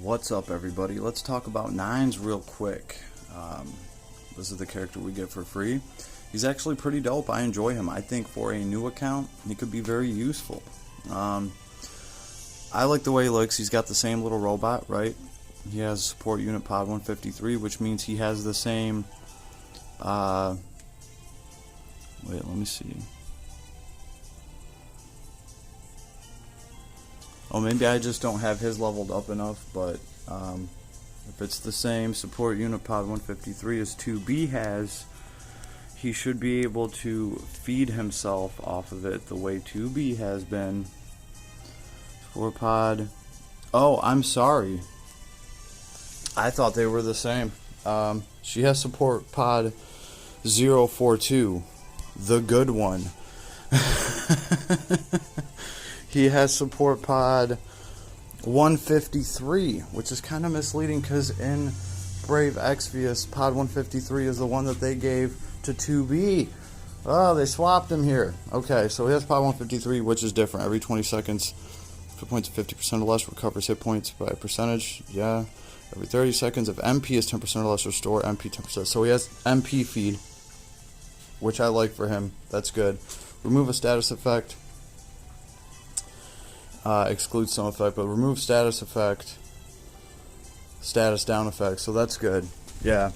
What's up, everybody? Let's talk about 9's real quick. This is the character we get for free. He's actually pretty dope. I enjoy him. I think for a new account, he could be very useful. I like the way he looks. He's got the same little robot, right? He has support unit pod 153, which means he has the same... wait, let me see. Oh, maybe I just don't have his leveled up enough, but if it's the same support unit pod 153 as 2B has, he should be able to feed himself off of it the way 2B has been. Support pod... Oh, I'm sorry. I thought they were the same. She has support pod 042, the good one. He has support pod 153, which is kind of misleading because in Brave Exvius, pod 153 is the one that they gave to 2B. Oh, they swapped him here. Okay, so he has pod 153, which is different. Every 20 seconds, hit points 50% or less, recovers hit points by a percentage. Yeah. Every 30 seconds, if MP is 10% or less, restore MP 10%. So he has MP feed, which I like for him. That's good. Remove a status effect. Exclude some effect, but remove status effect, status down effect, so that's good. Yeah,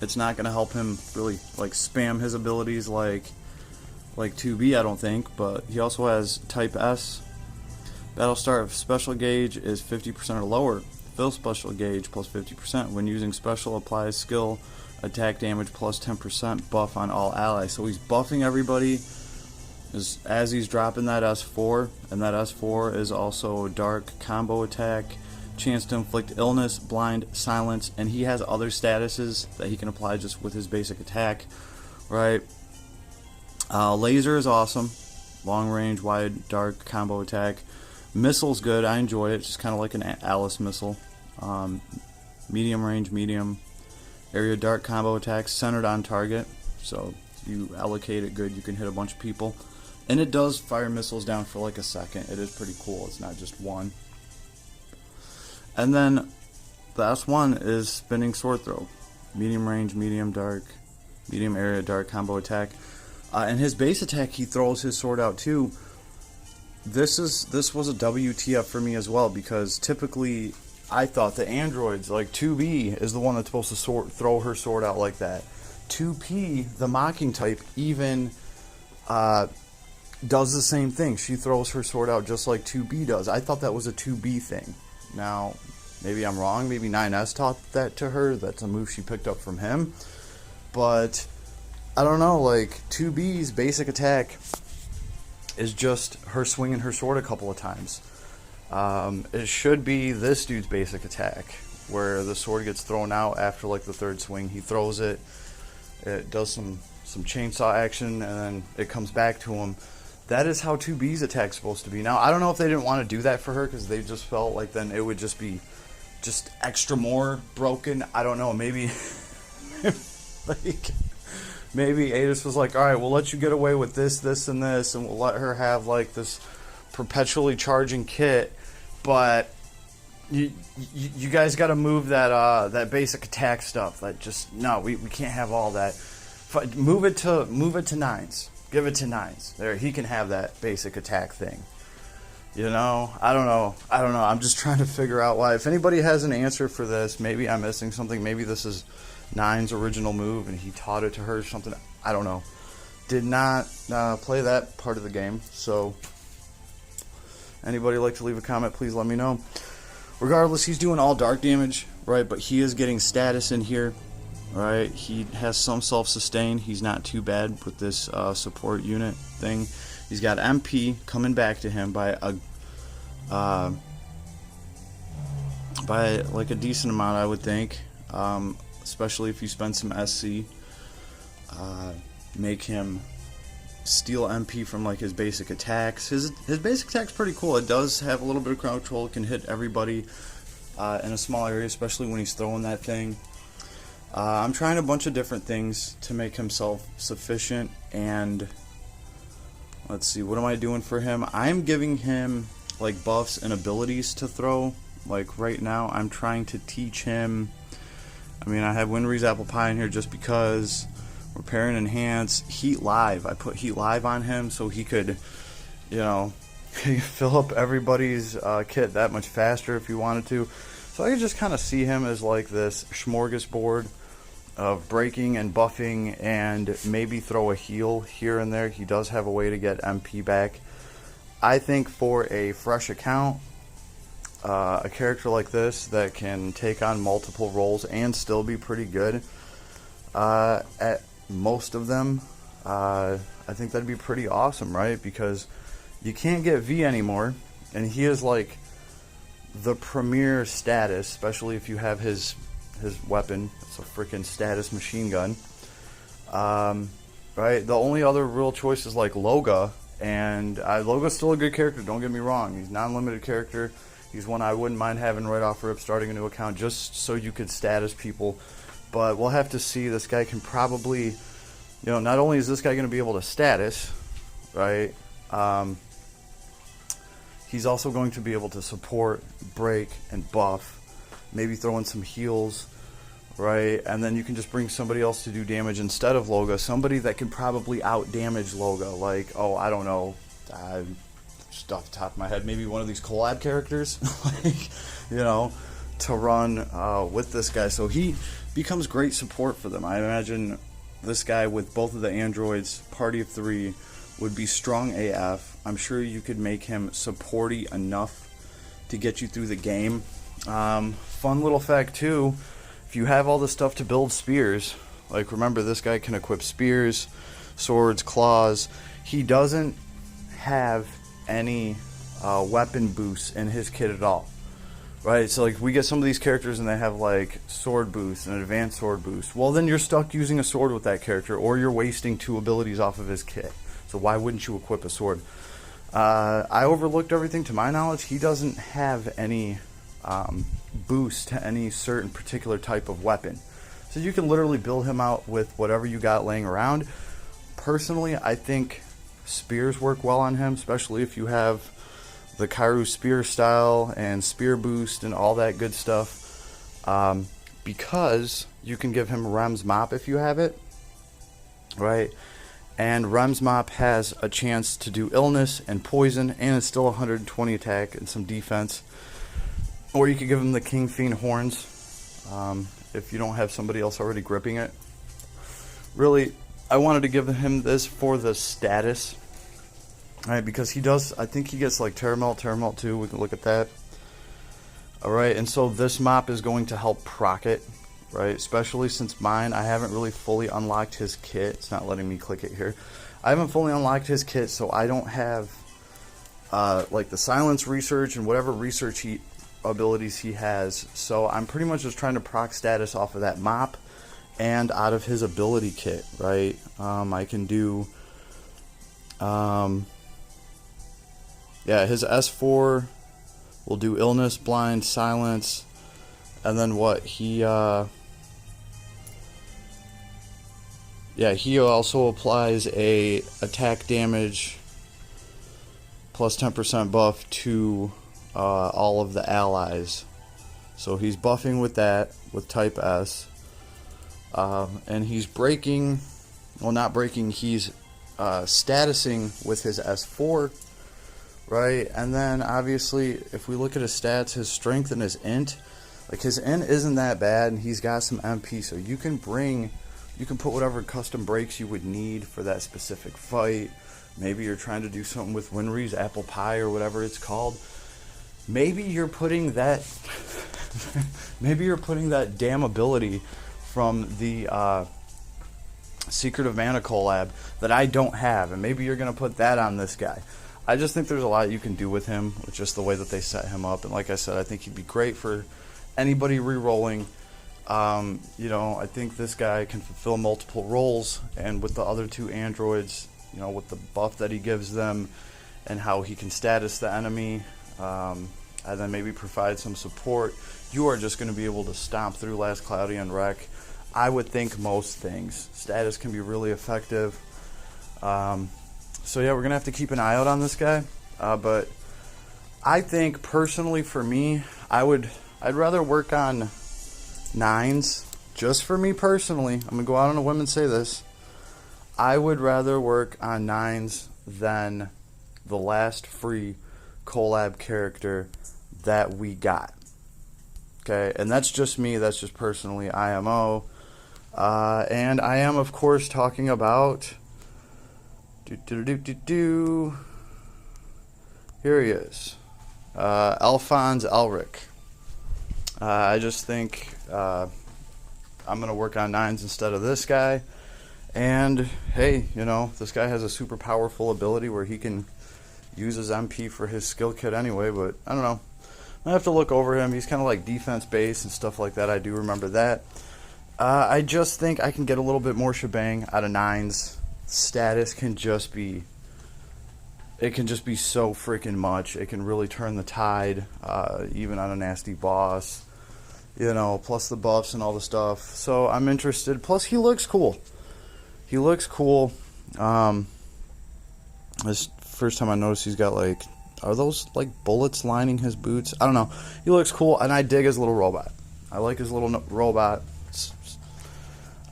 it's not going to help him really like spam his abilities like 2B, I don't think, but he also has type S. Battle start special gauge is 50% or lower. Fill special gauge plus 50%. When using special, applies skill attack damage plus 10% buff on all allies. So he's buffing everybody as he's dropping that S4, and that S4 is also dark combo attack, chance to inflict illness, blind, silence, and he has other statuses that he can apply just with his basic attack, right? Laser is awesome, long range, wide, dark combo attack. Missile's good, I enjoy it, it's just kind of like an Alice missile. Medium range, medium area, dark combo attack, centered on target, so you allocate it good, you can hit a bunch of people. And it does fire missiles down for like a second. It is pretty cool. It's not just one. And then the S1 is spinning sword throw. Medium range, medium dark, medium area, dark combo attack. And his base attack, he throws his sword out too. This was a WTF for me as well, because typically I thought the androids, like 2B is the one that's supposed to throw her sword out like that. 2P, the mocking type, even does the same thing. She throws her sword out just like 2B does. I thought that was a 2B thing. Now, maybe I'm wrong. Maybe 9's taught that to her. That's a move she picked up from him. But, I don't know, like, 2B's basic attack is just her swinging her sword a couple of times. It should be this dude's basic attack, where the sword gets thrown out after, like, the third swing. He throws it. It does some chainsaw action, and then it comes back to him. That is how 2B's attack's supposed to be. Now, I don't know if they didn't want to do that for her because they just felt like then it would just be just extra more broken. I don't know. Maybe maybe Adis was like, all right, we'll let you get away with this, this, and this, and we'll let her have like this perpetually charging kit, but you guys got to move that basic attack stuff. That just no, we can't have all that. Move it to 9's. Give it to 9's. There, he can have that basic attack thing. You know, I don't know. I'm just trying to figure out why. If anybody has an answer for this, maybe I'm missing something. Maybe this is 9's original move and he taught it to her or something. I don't know. Did not play that part of the game. So, anybody like to leave a comment, please let me know. Regardless, he's doing all dark damage, right? But he is getting status in here. Right, he has some self-sustain. He's not too bad with this support unit thing. He's got MP coming back to him by like a decent amount, I would think. Especially if you spend some SC, make him steal MP from like his basic attacks. His basic attack's pretty cool. It does have a little bit of crowd control. It can hit everybody in a small area, especially when he's throwing that thing. I'm trying a bunch of different things to make him self-sufficient, and let's see, what am I doing for him? I'm giving him like buffs and abilities to throw Like right now, I'm trying to teach him. I mean, I have Winry's apple pie in here just because. Repair and enhance, heat live. I put heat live on him so he could, you know, fill up everybody's kit that much faster if he wanted to. So I could just kind of see him as like this smorgasbord of breaking and buffing, and maybe throw a heal here and there. He does have a way to get MP back. I think for a fresh account, a character like this that can take on multiple roles and still be pretty good at most of them, I think that'd be pretty awesome, right? Because you can't get V anymore, and he is like the premier status, especially if you have his weapon. It's a freaking status machine gun. Right? The only other real choice is like Loga, and Loga's still a good character, don't get me wrong. He's a non-limited character. He's one I wouldn't mind having right off rip, starting a new account, just so you could status people. But we'll have to see. This guy can probably, you know, not only is this guy going to be able to status, right? He's also going to be able to support, break, and buff. Maybe throw in some heals, right? And then you can just bring somebody else to do damage instead of Loga. Somebody that can probably out-damage Loga. Like, oh, I don't know. Just off the top of my head, maybe one of these collab characters. Like, you know, to run with this guy. So he becomes great support for them. I imagine this guy with both of the androids, party of 3, would be strong AF. I'm sure you could make him supporty enough to get you through the game. Fun little fact too, if you have all the stuff to build spears, like remember this guy can equip spears, swords, claws. He doesn't have any weapon boosts in his kit at all. Right, so like we get some of these characters and they have like sword boost and advanced sword boost. Well, then you're stuck using a sword with that character, or you're wasting 2 abilities off of his kit. So why wouldn't you equip a sword? I overlooked everything. To my knowledge, he doesn't have any boost to any certain particular type of weapon. So you can literally build him out with whatever you got laying around. Personally, I think spears work well on him, especially if you have the Kairu spear style and spear boost and all that good stuff, because you can give him Rem's Mop if you have it, right? And Rem's Mop has a chance to do illness and poison, and it's still 120 attack and some defense. Or you could give him the King Fiend horns if you don't have somebody else already gripping it. Really, I wanted to give him this for the status. Alright, because he does, I think he gets like Terra Melt 2, we can look at that. Alright, and so this mop is going to help proc it, right? Especially since mine, I haven't really fully unlocked his kit. It's not letting me click it here. I haven't fully unlocked his kit, so I don't have like the silence research and whatever research abilities he has. So I'm pretty much just trying to proc status off of that mop and out of his ability kit, right? I can do... yeah, his S4 will do illness, blind, silence, and then what? He also applies a attack damage plus 10% buff to all of the allies. So he's buffing with that, with type S, and he's breaking, well, not breaking, he's statusing with his S4. Right, and then obviously if we look at his stats, his strength and his int, like his int isn't that bad, and he's got some MP, so you can put whatever custom breaks you would need for that specific fight. Maybe you're trying to do something with Winry's apple pie or whatever it's called. Maybe you're putting that damn ability from the Secret of Mana collab that I don't have, and maybe you're gonna put that on this guy. I just think there's a lot you can do with him, with just the way that they set him up. And like I said, I think he'd be great for anybody re-rolling. You know, I think this guy can fulfill multiple roles. And with the other 2 androids, you know, with the buff that he gives them and how he can status the enemy, and then maybe provide some support, you are just going to be able to stomp through Last Cloudia and wreck, I would think, most things. Status can be really effective. So yeah, we're going to have to keep an eye out on this guy. But I think, personally, for me, I'd rather work on 9's, just for me personally. I'm gonna go out on a whim and say this. I would rather work on 9's than the last free collab character that we got. Okay, and that's just me, that's just personally IMO. And I am, of course, talking about here he is, Alphonse Elric. I just think I'm going to work on 9's instead of this guy. And hey, you know, this guy has a super powerful ability where he can use his MP for his skill kit anyway, but I don't know. I have to look over him. He's kind of like defense based and stuff like that. I do remember that. I just think I can get a little bit more shebang out of 9's. Status can just be, it can just be so freaking much. It can really turn the tide, even on a nasty boss, you know, plus the buffs and all the stuff. So I'm interested. Plus he looks cool. He looks cool. This first time I noticed he's got like, are those like bullets lining his boots? I don't know. He looks cool, and I dig his little robot. I like his little robot.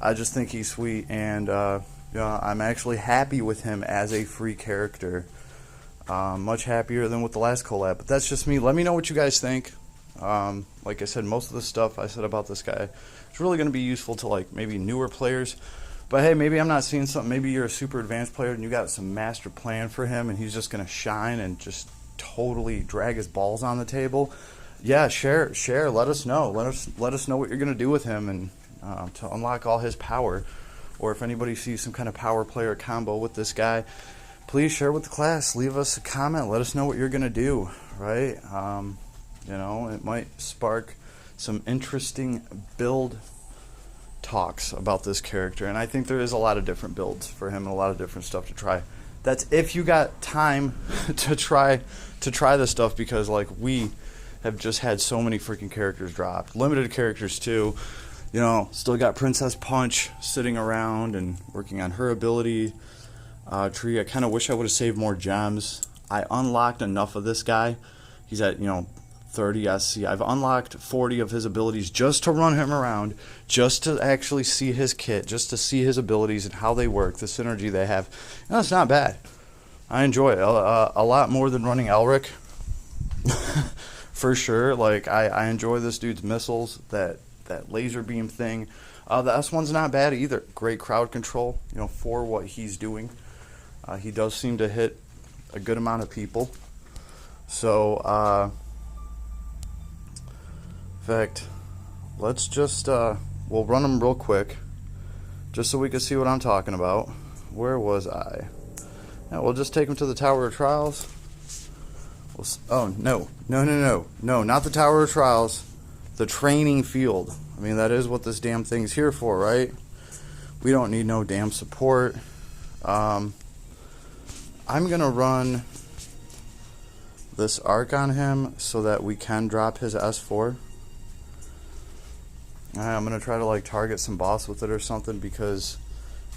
I just think he's sweet, and yeah, I'm actually happy with him as a free character. Much happier than with the last collab, but that's just me. Let me know what you guys think. Like I said, most of the stuff I said about this guy is really going to be useful to like maybe newer players. But hey, maybe I'm not seeing something. Maybe you're a super advanced player and you got some master plan for him, and he's just going to shine and just totally drag his balls on the table. Yeah, share. Let us know. Let us know what you're going to do with him, and to unlock all his power. Or if anybody sees some kind of power player combo with this guy, please share with the class. Leave us a comment. Let us know what you're going to do, right? You know, it might spark some interesting build talks about this character. And I think there is a lot of different builds for him and a lot of different stuff to try. That's if you got time to try this stuff, because like we have just had so many freaking characters dropped. Limited characters too. You know, still got Princess Punch sitting around and working on her ability tree. I kind of wish I would have saved more gems. I unlocked enough of this guy. He's at, you know, 30 SC. I've unlocked 40 of his abilities just to run him around, just to actually see his kit, just to see his abilities and how they work, the synergy they have. And that's not bad. I enjoy it a lot more than running Elric. For sure. Like, I enjoy this dude's missiles, that laser beam thing. The S1's not bad either. Great crowd control, you know, for what he's doing. He does seem to hit a good amount of people. So, in fact, let's just, we'll run them real quick, just so we can see what I'm talking about. Where was I? Yeah, we'll just take him to the Tower of Trials. Oh, no, not the Tower of Trials. The training field. I mean, that is what this damn thing's here for, right? We don't need no damn support. I'm gonna run this arc on him so that we can drop his S4. I'm gonna try to like target some boss with it or something, because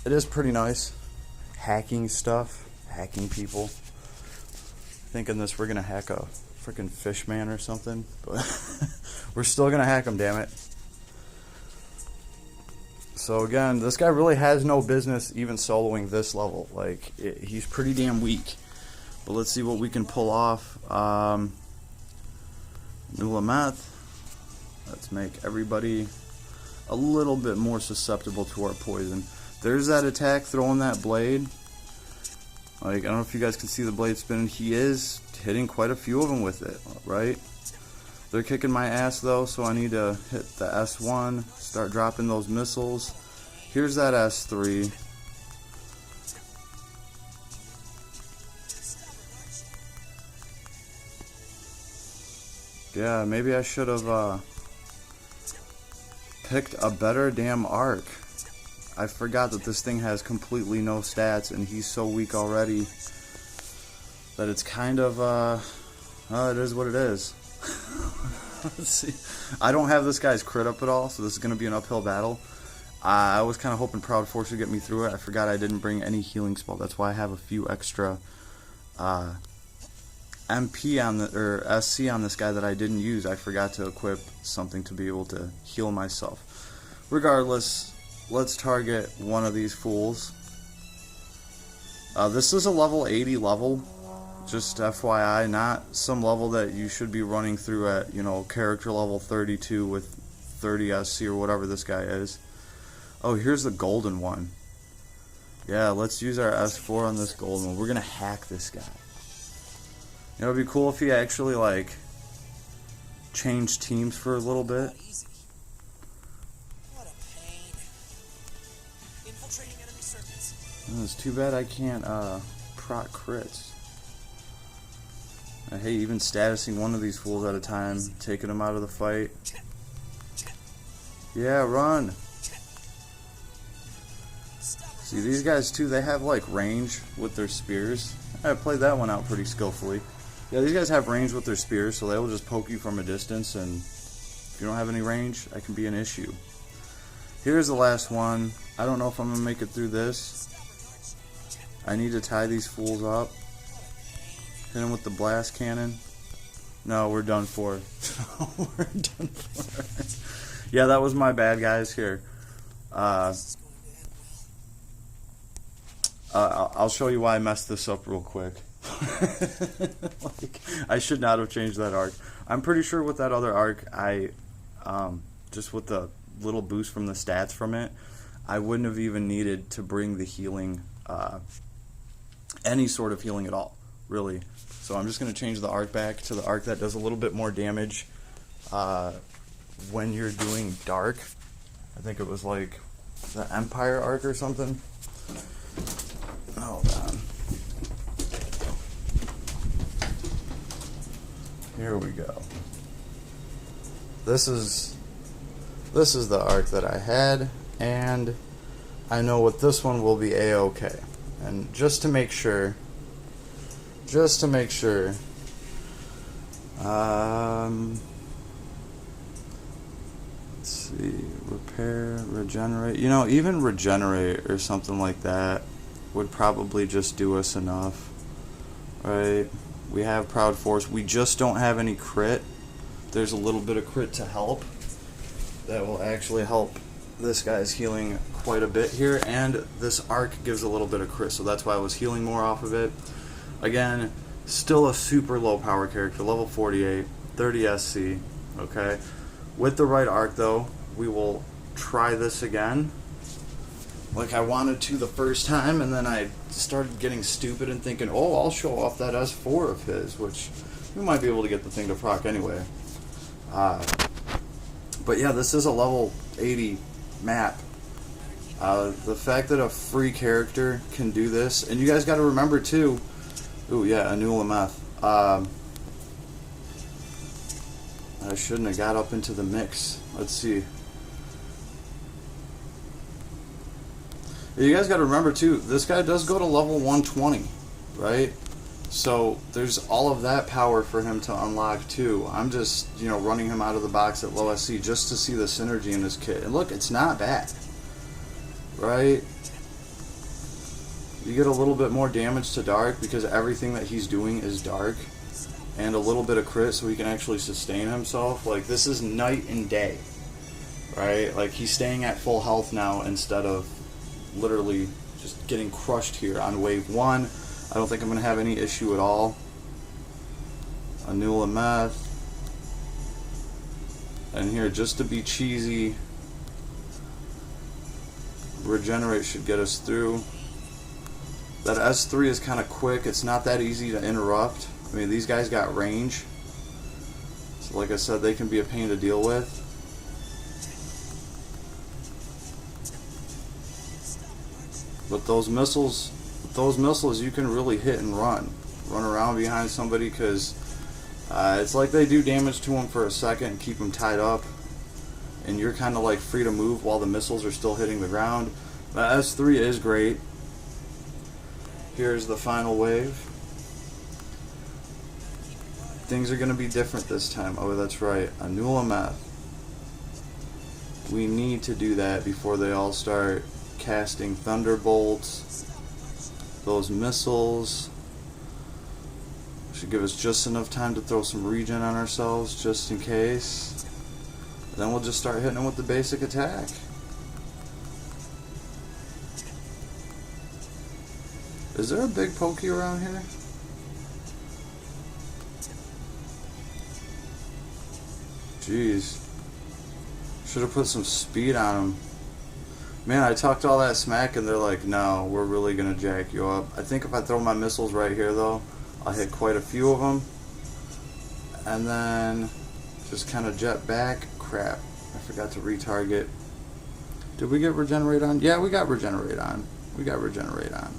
it is pretty nice. Hacking stuff, hacking people. Thinking this, we're gonna hack a freaking fishman or something, but we're still gonna hack him, damn it. So again, this guy really has no business even soloing this level. Like, he's pretty damn weak. But let's see what we can pull off. Nulameth. Let's make everybody a little bit more susceptible to our poison. There's that attack, throwing that blade. Like, I don't know if you guys can see the blade spinning. He is hitting quite a few of them with it, right? They're kicking my ass though, so I need to hit the S1, start dropping those missiles. Here's that S3. Yeah, maybe I should have picked a better damn arc. I forgot that this thing has completely no stats, and he's so weak already that it's kind of, it is what it is. Let's see. I don't have this guy's crit up at all, so this is going to be an uphill battle. I was kind of hoping Proud Force would get me through it. I forgot I didn't bring any healing spell. That's why I have a few extra MP on the, or SC on this guy that I didn't use. I forgot to equip something to be able to heal myself. Regardless, let's target one of these fools. This is a level 80 level, just FYI, not some level that you should be running through at, you know, character level 32 with 30 SC or whatever this guy is. Oh, here's the golden one. Yeah, let's use our S4 on this golden one. We're gonna hack this guy. You know, it'd be cool if he actually, like, changed teams for a little bit. What a pain. Infiltrating enemy circuits. It's too bad I can't proc crits. I hate even statusing one of these fools at a time, taking them out of the fight. Yeah, run! See, these guys too, they have like range with their spears. I played that one out pretty skillfully. Yeah, these guys have range with their spears, so they will just poke you from a distance, and if you don't have any range, that can be an issue. Here's the last one. I don't know if I'm going to make it through this. I need to tie these fools up. Hit them with the blast cannon. No, we're done for. We're done for. Yeah, that was my bad, guys. Here. I'll show you why I messed this up real quick. Like, I should not have changed that arc. I'm pretty sure with that other arc, I just with the little boost from the stats from it, I wouldn't have even needed to bring the healing, any sort of healing at all, really. So I'm just going to change the arc back to the arc that does a little bit more damage when you're doing dark. I think it was like the Empire arc or something. Hold on. Here we go. This is the arc that I had, and I know what this one will be a-okay. And just to make sure, let's see, repair, regenerate. You know, even regenerate or something like that would probably just do us enough, right? We have Proud Force. We just don't have any crit. There's a little bit of crit to help. That will actually help this guy's healing quite a bit here, and this arc gives a little bit of crit, so that's why I was healing more off of it. Again, still a super low power character, level 48, 30 SC, okay? With the right arc, though, we will try this again. Like I wanted to the first time, and then I started getting stupid and thinking, oh, I'll show off that S4 of his, which we might be able to get the thing to proc anyway. But yeah, this is a level 80 map. The fact that a free character can do this, and you guys got to remember too, ooh yeah, Anulameth. I shouldn't have got up into the mix. Let's see. You guys got to remember too, this guy does go to level 120, right? So there's all of that power for him to unlock too. I'm just, you know, running him out of the box at low SC just to see the synergy in his kit. And look, it's not bad, right? You get a little bit more damage to dark because everything that he's doing is dark, and a little bit of crit so he can actually sustain himself. Like, this is night and day, right? Like, he's staying at full health now instead of literally just getting crushed here on wave 1. I don't think I'm going to have any issue at all. Anulameth. And here, just to be cheesy, regenerate should get us through. That S3 is kind of quick. It's not that easy to interrupt. I mean, these guys got range. So like I said, they can be a pain to deal with. But those missiles, you can really hit and run around behind somebody, because it's like they do damage to them for a second and keep them tied up, and you're kind of like free to move while the missiles are still hitting the ground. The S3 is great. Here's the final wave. Things are going to be different this time. Oh, that's right, Anulameth. We need to do that before they all start casting thunderbolts. Those missiles Should give us just enough time to throw some regen on ourselves, just in case. Then we'll just start hitting him with the basic attack. Is there a big pokey around here? Jeez. Should have put some speed on him. Man, I talked all that smack and they're like, no, we're really going to jack you up. I think if I throw my missiles right here, though, I'll hit quite a few of them. And then just kind of jet back. Crap. I forgot to retarget. Did we get regenerate on? Yeah, we got regenerate on. We got regenerate on.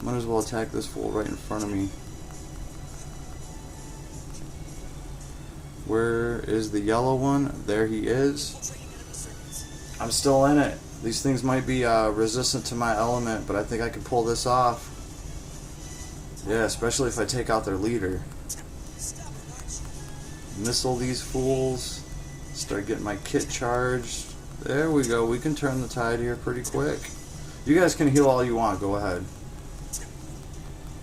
Might as well attack this fool right in front of me. Where is the yellow one? There he is. I'm still in it. These things might be resistant to my element, but I think I can pull this off. Yeah, especially if I take out their leader. Missile these fools. Start getting my kit charged. There we go. We can turn the tide here pretty quick. You guys can heal all you want. Go ahead.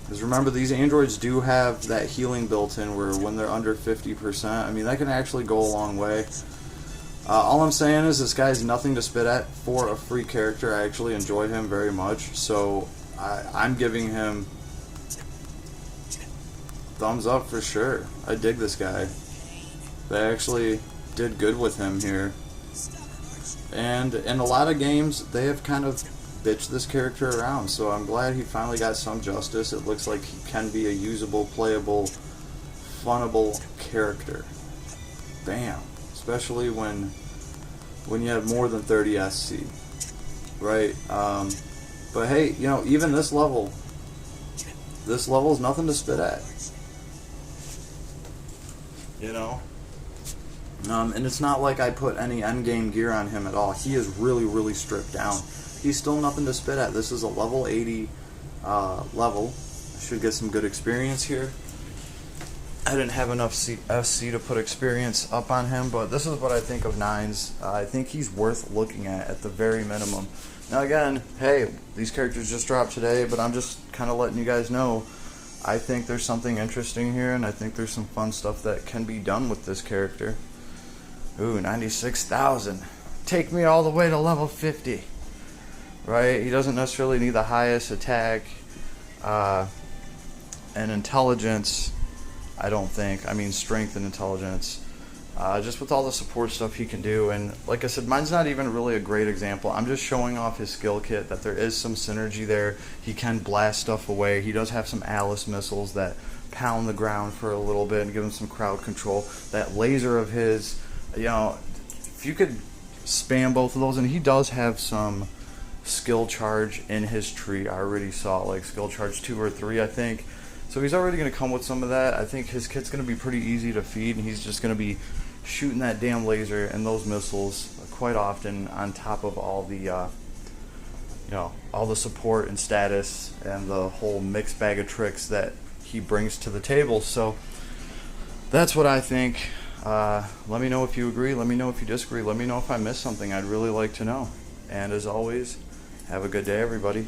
Because remember, these androids do have that healing built in where when they're under 50%, I mean, that can actually go a long way. All I'm saying is this guy's nothing to spit at for a free character. I actually enjoy him very much, so I'm giving him thumbs up for sure. I dig this guy. They actually did good with him here. And in a lot of games, they have kind of bitched this character around, so I'm glad he finally got some justice. It looks like he can be a usable, playable, funnable character. Bam. Especially when you have more than 30 SC, right? But hey, you know, even this level is nothing to spit at, you know. And it's not like I put any endgame gear on him at all. He is really, really stripped down. He's still nothing to spit at. This is a level 80 level. I should get some good experience here. I didn't have enough SC to put experience up on him, but this is what I think of 9's. I think he's worth looking at the very minimum. Now again, hey, these characters just dropped today, but I'm just kind of letting you guys know I think there's something interesting here, and I think there's some fun stuff that can be done with this character. Ooh, 96,000. Take me all the way to level 50. Right? He doesn't necessarily need the highest attack and intelligence, I don't think. I mean, strength and intelligence. Just with all the support stuff he can do. And like I said, mine's not even really a great example. I'm just showing off his skill kit, that there is some synergy there. He can blast stuff away. He does have some Alice missiles that pound the ground for a little bit and give him some crowd control. That laser of his, you know, if you could spam both of those, and he does have some skill charge in his tree. I already saw like skill charge 2 or 3, I think. So he's already going to come with some of that. I think his kit's going to be pretty easy to feed, and he's just going to be shooting that damn laser and those missiles quite often on top of all the, you know, all the support and status and the whole mixed bag of tricks that he brings to the table. So that's what I think. Let me know if you agree. Let me know if you disagree. Let me know if I missed something. I'd really like to know. And as always, have a good day, everybody.